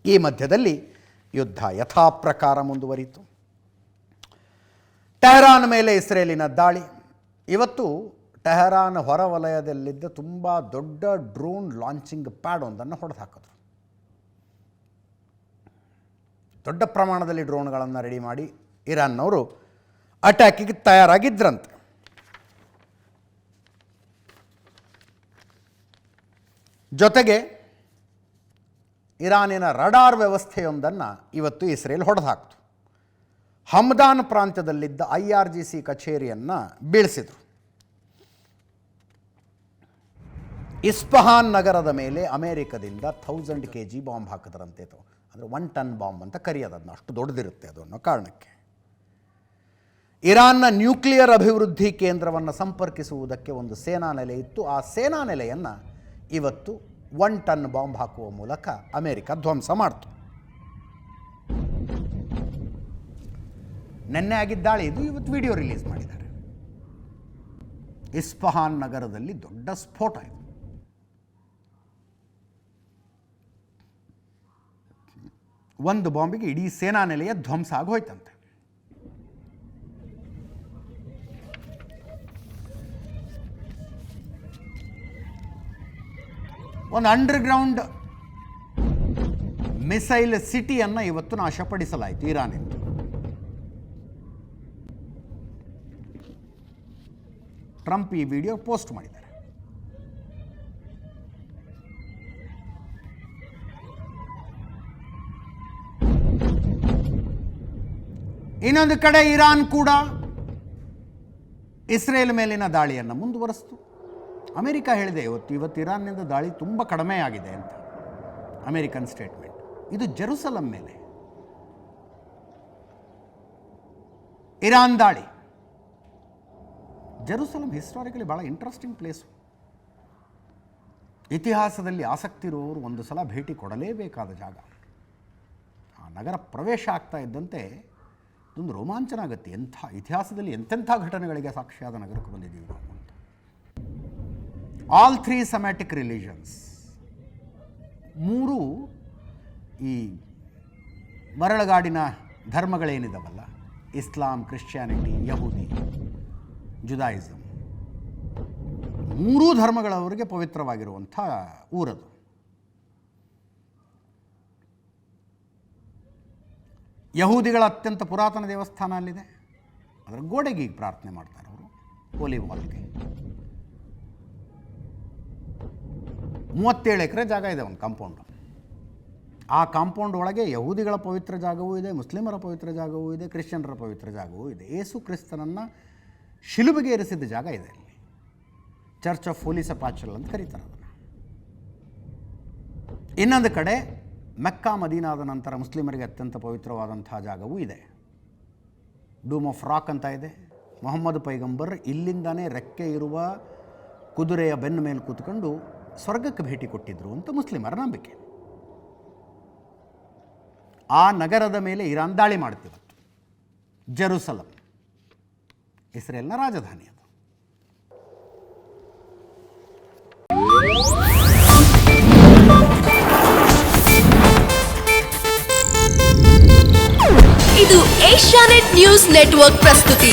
ಈ ಮಧ್ಯದಲ್ಲಿ ಯುದ್ಧ ಯಥಾಪ್ರಕಾರ ಮುಂದುವರಿಯಿತು. ಟೆಹರಾನ್ ಮೇಲೆ ಇಸ್ರೇಲಿನ ದಾಳಿ. ಇವತ್ತು ಟೆಹರಾನ್ ಹೊರವಲಯದಲ್ಲಿದ್ದ ತುಂಬ ದೊಡ್ಡ ಡ್ರೋನ್ ಲಾಂಚಿಂಗ್ ಪ್ಯಾಡ್ ಒಂದನ್ನು ಹೊಡೆದು ಹಾಕಿದ್ರು. ದೊಡ್ಡ ಪ್ರಮಾಣದಲ್ಲಿ ಡ್ರೋನ್ಗಳನ್ನು ರೆಡಿ ಮಾಡಿ ಇರಾನ್ನವರು ಅಟ್ಯಾಕಿಗೆ ತಯಾರಾಗಿದ್ದರಂತೆ. ಜೊತೆಗೆ ಇರಾನಿನ ರಡಾರ್ ವ್ಯವಸ್ಥೆಯೊಂದನ್ನು ಇವತ್ತು ಇಸ್ರೇಲ್ ಹೊಡೆದು ಹಾಕ್ತು. ಹಮ್ದಾನ್ ಪ್ರಾಂತ್ಯದಲ್ಲಿದ್ದ IRGC ಕಚೇರಿಯನ್ನು ಬೀಳಿಸಿದರು. ಇಸ್ಫಹಾನ್ ನಗರದ ಮೇಲೆ ಅಮೇರಿಕದಿಂದ 1000 kg ಬಾಂಬ್ ಹಾಕಿದ್ರಂತೆ. ಅಂದರೆ 1 ಟನ್ ಬಾಂಬ್ ಅಂತ ಕರೆಯೋದನ್ನು, ಅಷ್ಟು ದೊಡ್ಡದಿರುತ್ತೆ ಅದು ಅನ್ನೋ ಕಾರಣಕ್ಕೆ. ಇರಾನ್ನ ನ್ಯೂಕ್ಲಿಯರ್ ಅಭಿವೃದ್ಧಿ ಕೇಂದ್ರವನ್ನು ಸಂಪರ್ಕಿಸುವುದಕ್ಕೆ ಒಂದು ಸೇನಾ ನೆಲೆ ಇತ್ತು. ಆ ಸೇನಾ ನೆಲೆಯನ್ನು ಇವತ್ತು 1 ಟನ್ ಬಾಂಬ್ ಹಾಕುವ ಮೂಲಕ ಅಮೇರಿಕ ಧ್ವಂಸ ಮಾಡ್ತು. ನೆನ್ನೆ ಆಗಿದ್ದ ದಾಳಿ ಇದು. ಇವತ್ತು ವಿಡಿಯೋ ರಿಲೀಸ್ ಮಾಡಿದ್ದಾರೆ. ಇಸ್ಫಹಾನ್ ನಗರದಲ್ಲಿ ದೊಡ್ಡ ಸ್ಫೋಟ ಇದು. ಒಂದು ಬಾಂಬಿಗೆ ಇಡೀ ಸೇನಾ ನೆಲೆಯ ಧ್ವಂಸ ಆಗೋಯ್ತಂತೆ. ಒಂದು ಅಂಡರ್ಗ್ರೌಂಡ್ ಮಿಸೈಲ್ ಸಿಟಿಯನ್ನು ಇವತ್ತು ನಾಶಪಡಿಸಲಾಯಿತು ಇರಾನಿಂದ. ಟ್ರಂಪ್ ಈ ವಿಡಿಯೋ ಪೋಸ್ಟ್ ಮಾಡಿದ್ದಾರೆ. ಇನ್ನೊಂದು ಕಡೆ ಇರಾನ್ ಕೂಡ ಇಸ್ರೇಲ್ ಮೇಲಿನ ದಾಳಿಯನ್ನು ಮುಂದುವರಿಸಿತು. ಅಮೆರಿಕ ಹೇಳಿದೆ ಇವತ್ತು ಇರಾನ್ನಿಂದ ದಾಳಿ ತುಂಬ ಕಡಿಮೆ ಆಗಿದೆ ಅಂತ. American statement. ಇದು ಜೆರುಸಲಂ ಮೇಲೆ ಇರಾನ್ ದಾಳಿ. ಜೆರುಸಲಂ ಹಿಸ್ಟಾರಿಕಲಿ ಭಾಳ ಇಂಟ್ರೆಸ್ಟಿಂಗ್ ಪ್ಲೇಸು. ಇತಿಹಾಸದಲ್ಲಿ ಆಸಕ್ತಿ ಇರುವವರು ಒಂದು ಸಲ ಭೇಟಿ ಕೊಡಲೇಬೇಕಾದ ಜಾಗ. ಆ ನಗರ ಪ್ರವೇಶ ಆಗ್ತಾ ಇದ್ದಂತೆ ಇದೊಂದು ರೋಮಾಂಚನ ಆಗುತ್ತೆ. ಎಂಥ ಇತಿಹಾಸದಲ್ಲಿ ಎಂತೆಂಥ ಘಟನೆಗಳಿಗೆ ಸಾಕ್ಷಿಯಾದ ನಗರಕ್ಕೆ ಬಂದಿದ್ದೀವಿ ನಾವು ಅಂತ. ಆಲ್ 3 ಸೆಮ್ಯಾಟಿಕ್ ರಿಲಿಜನ್ಸ್, 3 ಈ ಮರಳುಗಾಡಿನ ಧರ್ಮಗಳೇನಿದಾವಲ್ಲ, ಇಸ್ಲಾಂ, ಕ್ರಿಶ್ಚಿಯಾನಿಟಿ, ಯಹೂದಿ, ಜುದಾಯಿಸಮ್, 3 ಧರ್ಮಗಳವರಿಗೆ ಪವಿತ್ರವಾಗಿರುವಂಥ ಊರದು. ಯಹೂದಿಗಳ ಅತ್ಯಂತ ಪುರಾತನ ದೇವಸ್ಥಾನ ಅಲ್ಲಿದೆ. ಅದರ ಗೋಡೆಗೆ ಈಗ ಪ್ರಾರ್ಥನೆ ಮಾಡ್ತಾರೆ ಅವರು, ಹೋಲಿ ವಾಲ್ಗೆ. 37 ಎಕರೆ ಜಾಗ ಇದೆ ಒಂದು ಕಾಂಪೌಂಡು. ಆ ಕಾಂಪೌಂಡ್ ಒಳಗೆ ಯಹೂದಿಗಳ ಪವಿತ್ರ ಜಾಗವೂ ಇದೆ, ಮುಸ್ಲಿಮರ ಪವಿತ್ರ ಜಾಗವೂ ಇದೆ, ಕ್ರಿಶ್ಚಿಯನ್ರ ಪವಿತ್ರ ಜಾಗವೂ ಇದೆ. ಯೇಸು ಕ್ರಿಸ್ತನನ್ನು ಶಿಲುಬೆಗೆ ಏರಿಸಿದ್ದ ಜಾಗ ಇದೆ ಅಲ್ಲಿ. ಚರ್ಚ್ ಆಫ್ ಹೋಲಿ ಸೆಪಾಚರಲ್ ಅಂತ ಕರೀತಾರೆ ಅದನ್ನು. ಇನ್ನೊಂದು ಕಡೆ ಮೆಕ್ಕಾ ಮದೀನಾದ ನಂತರ ಮುಸ್ಲಿಮರಿಗೆ ಅತ್ಯಂತ ಪವಿತ್ರವಾದಂಥ ಜಾಗವೂ ಇದೆ. ಡೂಮ್ ಆಫ್ ರಾಕ್ ಅಂತ ಇದೆ. ಮೊಹಮ್ಮದ್ ಪೈಗಂಬರ್ ಇಲ್ಲಿಂದಾನೇ ರೆಕ್ಕೆ ಇರುವ ಕುದುರೆಯ ಬೆನ್ನ ಮೇಲೆ ಕೂತ್ಕೊಂಡು ಸ್ವರ್ಗಕ್ಕೆ ಭೇಟಿ ಕೊಟ್ಟಿದ್ದರು ಅಂತ ಮುಸ್ಲಿಮರ ನಂಬಿಕೆ. ಆ ನಗರದ ಮೇಲೆ ಇರಾನ್ ದಾಳಿ ಮಾಡ್ತಿವತ್ತು. ಜೆರುಸಲಂ ಇಸ್ರೇಲ್ನ ರಾಜಧಾನಿ ಅದು. ಇದು ಏಷ್ಯಾನೆಟ್ ನ್ಯೂಸ್ ನೆಟ್ವರ್ಕ್ ಪ್ರಸ್ತುತಿ.